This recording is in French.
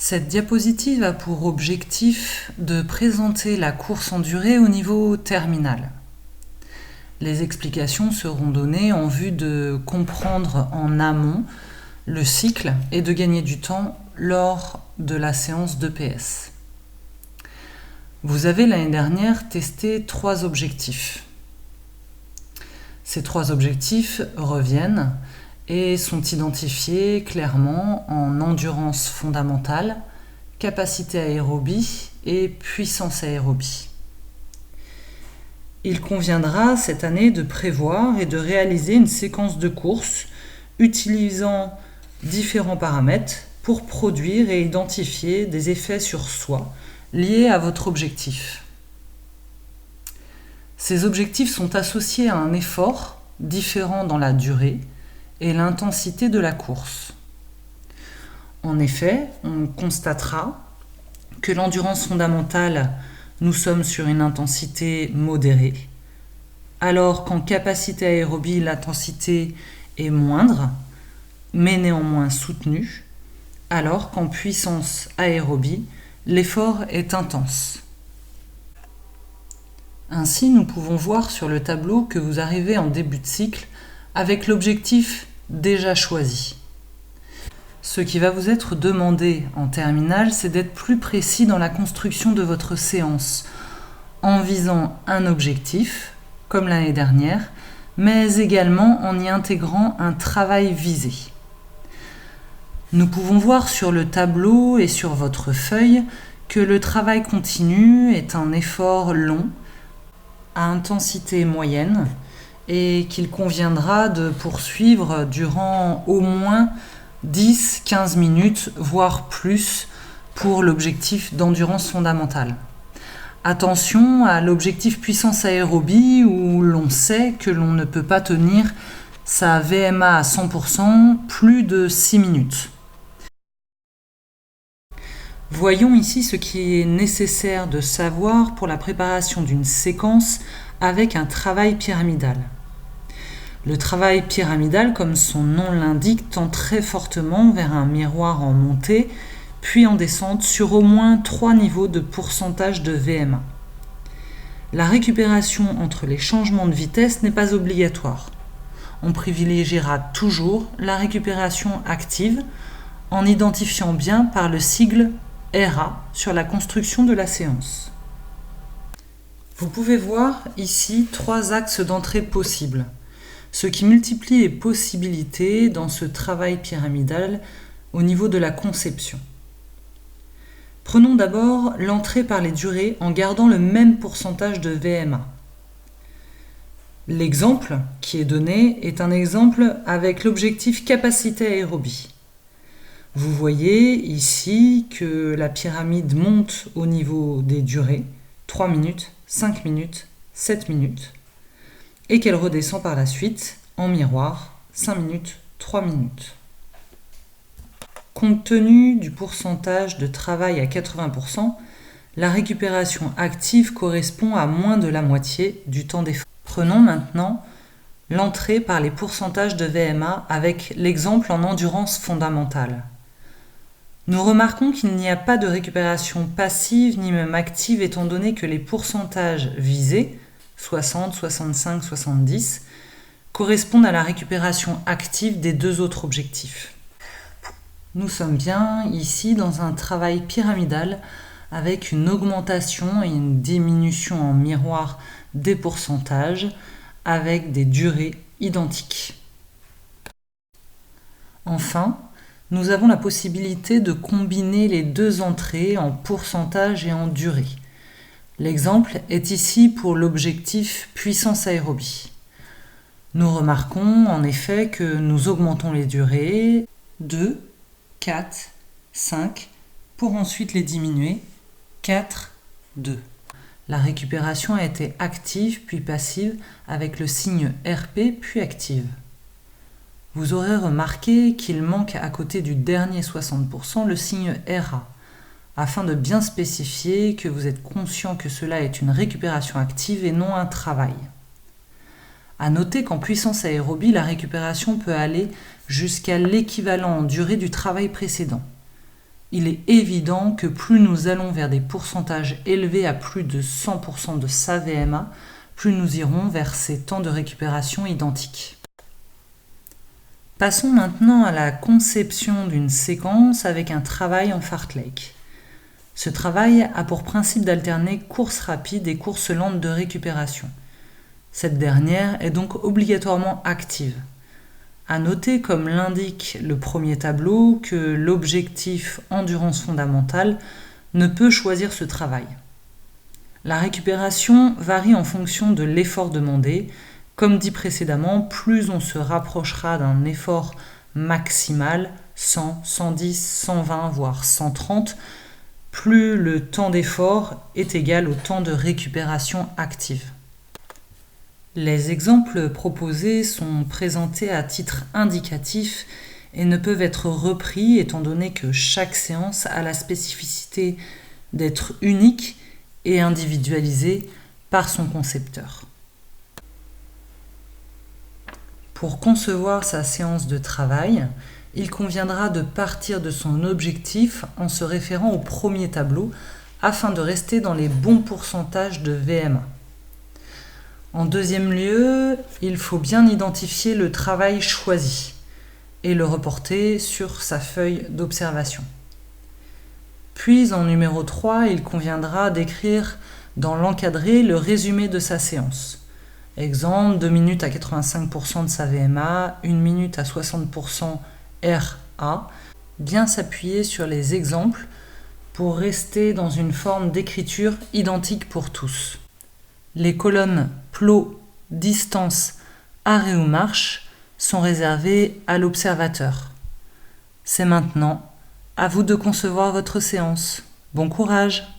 Cette diapositive a pour objectif de présenter la course en durée au niveau terminal. Les explications seront données en vue de comprendre en amont le cycle et de gagner du temps lors de la séance d'EPS. Vous avez l'année dernière testé 3 objectifs. Ces 3 objectifs reviennent et sont identifiés clairement en endurance fondamentale, capacité aérobie et puissance aérobie. Il conviendra cette année de prévoir et de réaliser une séquence de courses utilisant différents paramètres pour produire et identifier des effets sur soi liés à votre objectif. Ces objectifs sont associés à un effort différent dans la durée et l'intensité de la course. En effet, on constatera que l'endurance fondamentale, nous sommes sur une intensité modérée, alors qu'en capacité aérobie, l'intensité est moindre, mais néanmoins soutenue, alors qu'en puissance aérobie, l'effort est intense. Ainsi, nous pouvons voir sur le tableau que vous arrivez en début de cycle avec l'objectif déjà choisi. Ce qui va vous être demandé en terminale, c'est d'être plus précis dans la construction de votre séance, en visant un objectif, comme l'année dernière, mais également en y intégrant un travail visé. Nous pouvons voir sur le tableau et sur votre feuille que le travail continu est un effort long, à intensité moyenne, et qu'il conviendra de poursuivre durant au moins 10-15 minutes, voire plus, pour l'objectif d'endurance fondamentale. Attention à l'objectif puissance aérobie où l'on sait que l'on ne peut pas tenir sa VMA à 100% plus de 6 minutes. Voyons ici ce qui est nécessaire de savoir pour la préparation d'une séquence avec un travail pyramidal. Le travail pyramidal, comme son nom l'indique, tend très fortement vers un miroir en montée, puis en descente sur au moins 3 niveaux de pourcentage de VMA. La récupération entre les changements de vitesse n'est pas obligatoire. On privilégiera toujours la récupération active en identifiant bien par le sigle RA sur la construction de la séance. Vous pouvez voir ici 3 axes d'entrée possibles, ce qui multiplie les possibilités dans ce travail pyramidal au niveau de la conception. Prenons d'abord l'entrée par les durées en gardant le même pourcentage de VMA. L'exemple qui est donné est un exemple avec l'objectif capacité aérobie. Vous voyez ici que la pyramide monte au niveau des durées, 3 minutes, 5 minutes, 7 minutes, et qu'elle redescend par la suite en miroir, 5 minutes, 3 minutes. Compte tenu du pourcentage de travail à 80%, la récupération active correspond à moins de la moitié du temps d'effort. Prenons maintenant l'entrée par les pourcentages de VMA avec l'exemple en endurance fondamentale. Nous remarquons qu'il n'y a pas de récupération passive ni même active étant donné que les pourcentages visés, 60, 65, 70, correspondent à la récupération active des 2 autres objectifs. Nous sommes bien ici dans un travail pyramidal avec une augmentation et une diminution en miroir des pourcentages avec des durées identiques. Enfin, nous avons la possibilité de combiner les 2 entrées en pourcentage et en durée. L'exemple est ici pour l'objectif puissance aérobie. Nous remarquons en effet que nous augmentons les durées 2, 4, 5 pour ensuite les diminuer 4, 2. La récupération a été active puis passive avec le signe RP puis active. Vous aurez remarqué qu'il manque à côté du dernier 60% le signe RA, afin de bien spécifier que vous êtes conscient que cela est une récupération active et non un travail. À noter qu'en puissance aérobie, la récupération peut aller jusqu'à l'équivalent en durée du travail précédent. il est évident que plus nous allons vers des pourcentages élevés à plus de 100% de sa VMA, plus nous irons vers ces temps de récupération identiques. Passons maintenant à la conception d'une séquence avec un travail en fartlek. Ce travail a pour principe d'alterner course rapide et course lente de récupération. Cette dernière est donc obligatoirement active. À noter, comme l'indique le premier tableau, que l'objectif endurance fondamentale ne peut choisir ce travail. La récupération varie en fonction de l'effort demandé. Comme dit précédemment, plus on se rapprochera d'un effort maximal, 100, 110, 120, voire 130, plus le temps d'effort est égal au temps de récupération active. Les exemples proposés sont présentés à titre indicatif et ne peuvent être repris étant donné que chaque séance a la spécificité d'être unique et individualisée par son concepteur. Pour concevoir sa séance de travail, il conviendra de partir de son objectif en se référant au premier tableau afin de rester dans les bons pourcentages de VMA. En deuxième lieu, il faut bien identifier le travail choisi et le reporter sur sa feuille d'observation. Puis en numéro 3, il conviendra d'écrire dans l'encadré le résumé de sa séance. Exemple, 2 minutes à 85% de sa VMA, 1 minute à 60% RA. Bien s'appuyer sur les exemples pour rester dans une forme d'écriture identique pour tous. Les colonnes plot, distance, arrêt ou marche sont réservées à l'observateur. C'est maintenant à vous de concevoir votre séance. Bon courage!